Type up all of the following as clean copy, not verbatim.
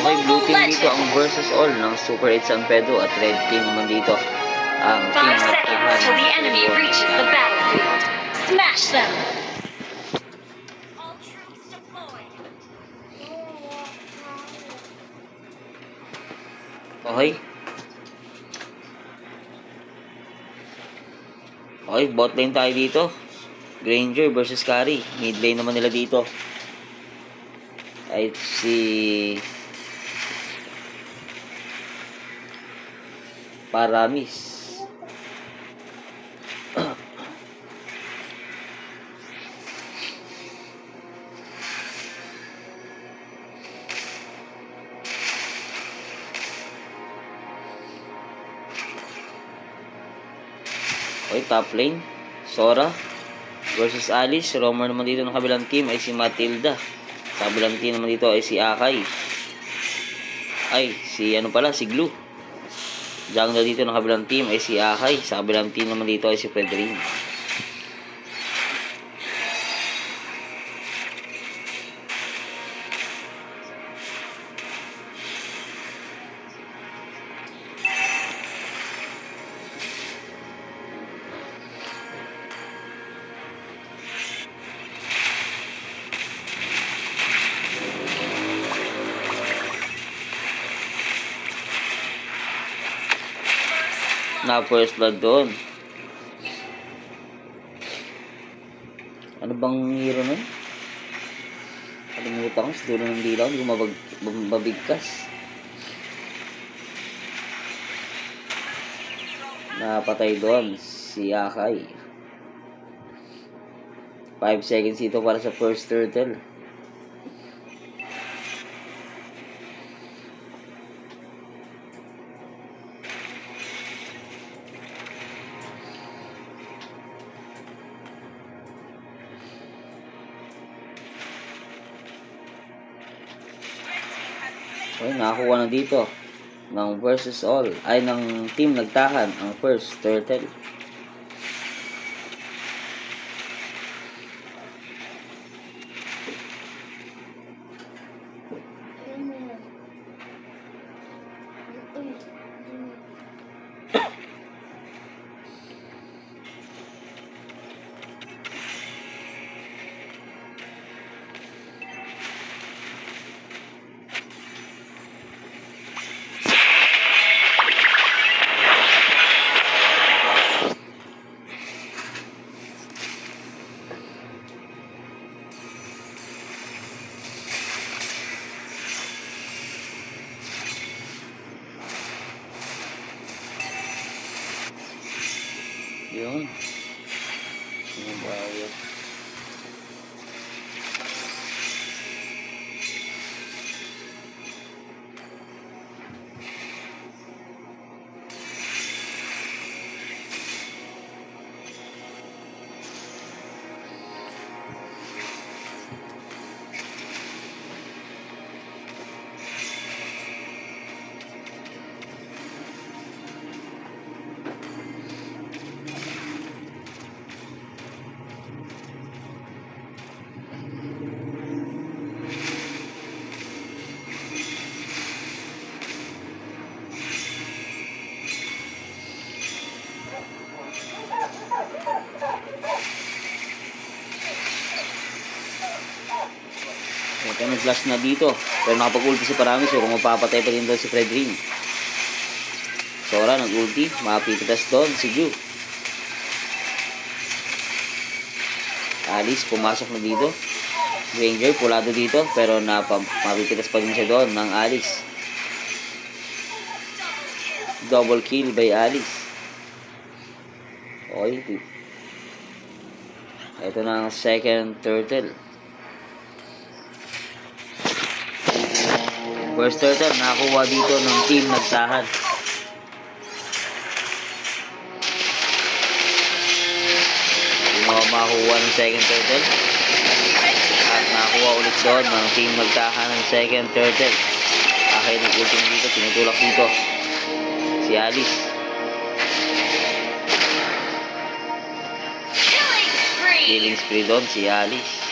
Okay, blue team dito ang versus all ng Super 8 San Pedro at red team naman dito ang team 5 seconds till the enemy reaches the battlefield. Smash them! All troops deployed. Okay. Okay, bot lane tayo dito. Granger versus Carry. Mid lane naman nila dito ay si Paramis. Okay, top lane Sora versus Alice. Roamer naman dito ng kabilang team ay si Matilda. Sa kabilang team naman dito ay si Akai. Ay, si ano pala, si Glue. Jungle dito ng kabilang team ay si Akai. Sa kabilang team naman dito ay si Fredrin. Na first blood doon. Ano bang hero nun? Kalimutan ko, sa dulo ng dilaw, hindi ko mabigkas. Napatay doon si Akai. 5 seconds ito para sa first turtle. Okay, nakakuha na dito ng versus all ay ng team nagtahan ang first turtle. Yun. Yung bayad. Ito, nag-flash na dito. Pero nakapag-ulti si Paramis. So, kung mapapatay pa rin doon si Fredrin. Sora, nag-ulti. Mapipitas doon si Ju. Alice, pumasok na dito. Ranger, pulado dito. Pero mapipitas pa din siya doon ng Alice. Double kill by Alice. Okay. Ito na ang second turtle. First turtle, nakakuha dito ng team nagtahan. Hindi makakuha ng second turtle. At nakakuha ulit doon ng team nagtahan ng second turtle. Akin ng ultimate dito, tinutulak dito si Alice. Killing spree doon si Alice.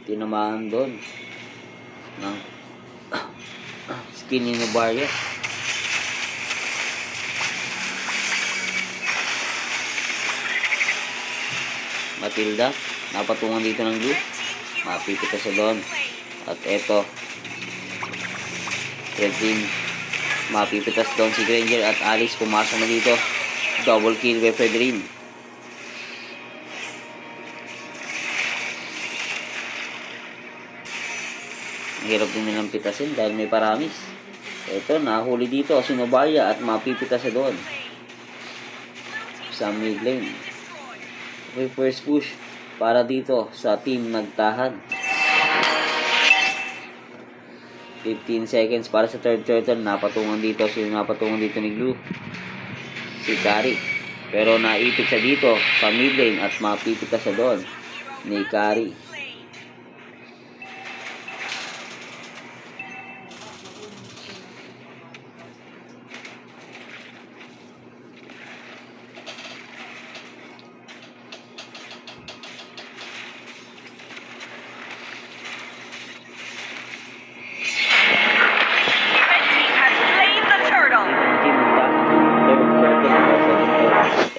Tinamaan doon ng skin ni Novaria. Matilda, napatungan dito ng glue. Mapipita sa doon. At eto, Red Team, mapipitas doon si Granger at Alice. Pumasok na dito. Double kill by Fredrin. Hirap din nilang pitasin dahil may paramis. Ito, nahuli dito si Novaria at mapipitas sa doon sa mid lane. Okay, first push para dito sa team nagtahan. 15 seconds para sa third turtle. Napatungan dito ni Glue, si Kari. Pero naipit siya dito sa mid lane at mapipitas sa doon ni Kari.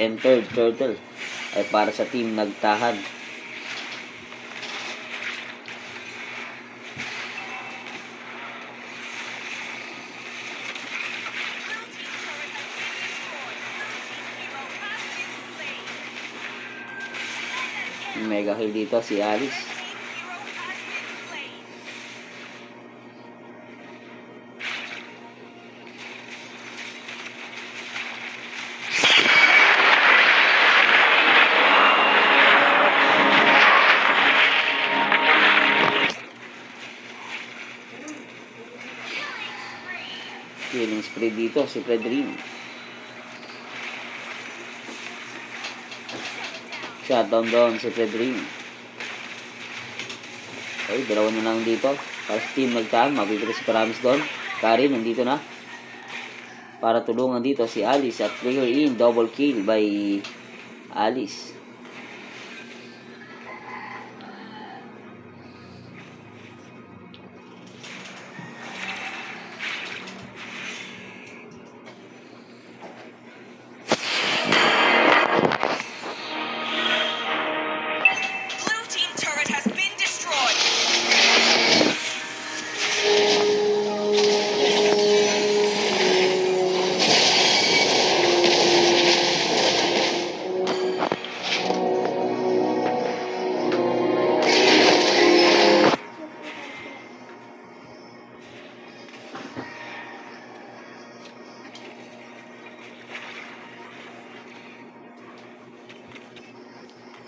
And third turtle ay para sa team nagtahan. Mega kill dito si Alice. Killing spree dito si Fredrin. Shutdown down si Fredrin. Okay, dalawa na lang dito para sa team nagtahan. Mabibigay si Paramis doon. Kari nandito na para tulungan dito si Alice at trigger in. Double kill by Alice.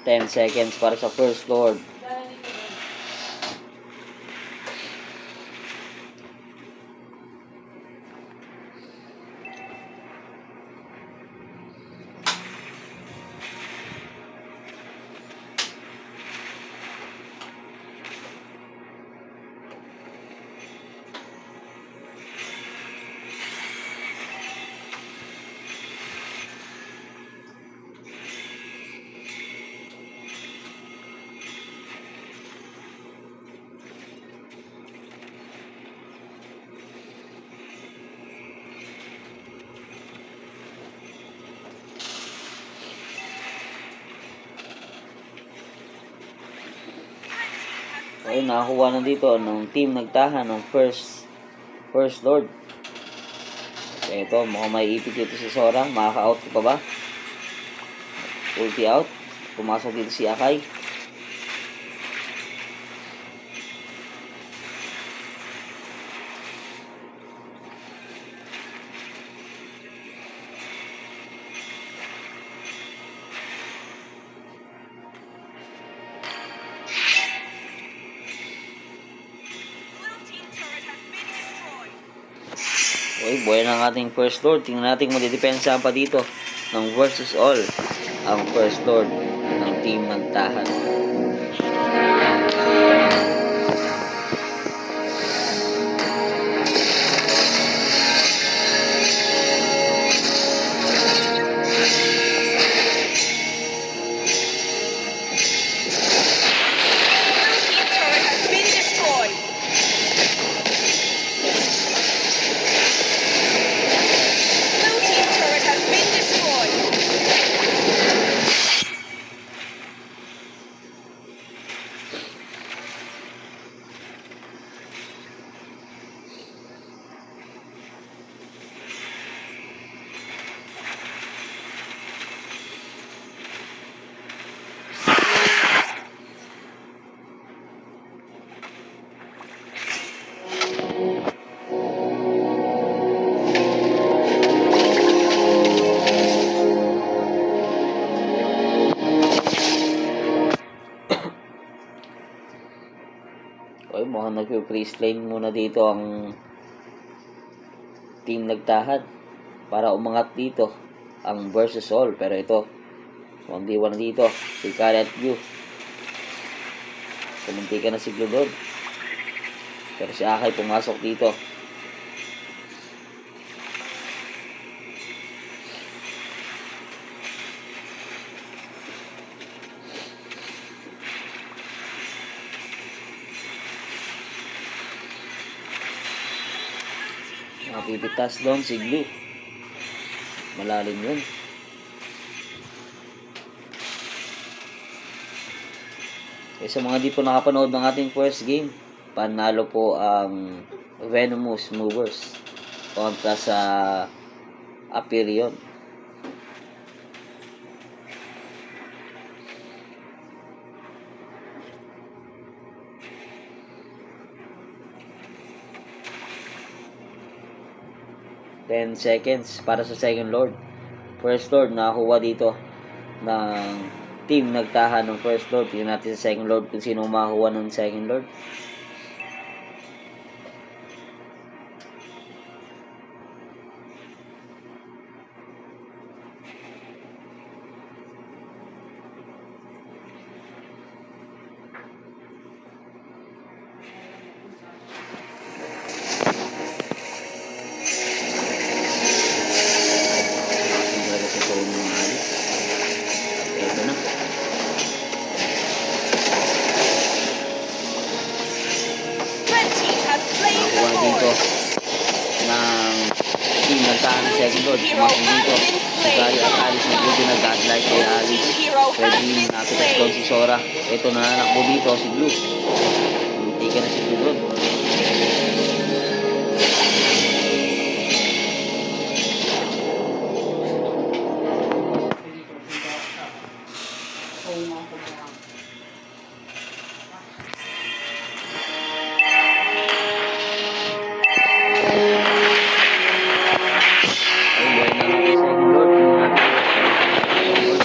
Ten seconds para sa first lord. Ayun, nakakuha na dito ng team nagtahan ng first lord. So, ito, mukhang may ipit dito si Sora. Makaka-out pa ba? Ulti out. Pumasok dito si Akai. Okay, buhay ng ating first lord. Tingnan natin madidepensa pa dito ng versus all ang first lord ng team nagtahan. Mag-freeze lane muna dito ang team nagtahad para umangat dito ang versus all. Pero ito, 1v1 dito. Si Kari at Yu. Kumunti ka na si Glodod. Pero si Akay pumasok dito. Napipitas doon si Glue. Malalim yun. Okay, sa mga di po nakapanood ng ating first game, panalo po ang Venomous Movers kontra sa Aperion. Ten seconds para sa second Lord. First Lord nakakuha dito ng team nagtahan ng first Lord. Tingnan natin sa second Lord kung sino makakuha ng second Lord. Red team has slain the Nakakuha dito Lord. ng team nagtahan ng second Lord. Pumasok dito si Kari at Alice na buti nag-godlike kay Alice. Pwede napitas doon si Sora. Ito na nanakbo dito si Blue. Hindi ka na si Blue doon.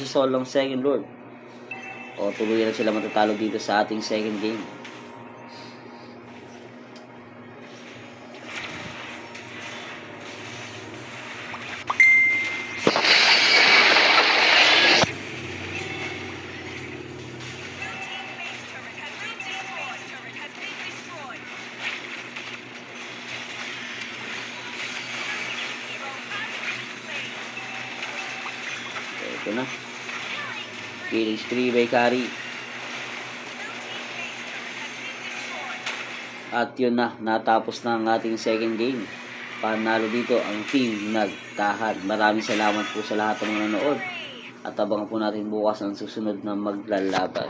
Solong second Lord. O tuloy na sila matatalo dito sa ating second game. Ito na. Killing spree by Kari. At yun na, natapos na ang ating second game. Panalo dito ang team nagtahan. Maraming salamat po sa lahat ng nanonood. At abangan po natin bukas ang susunod na maglalaban.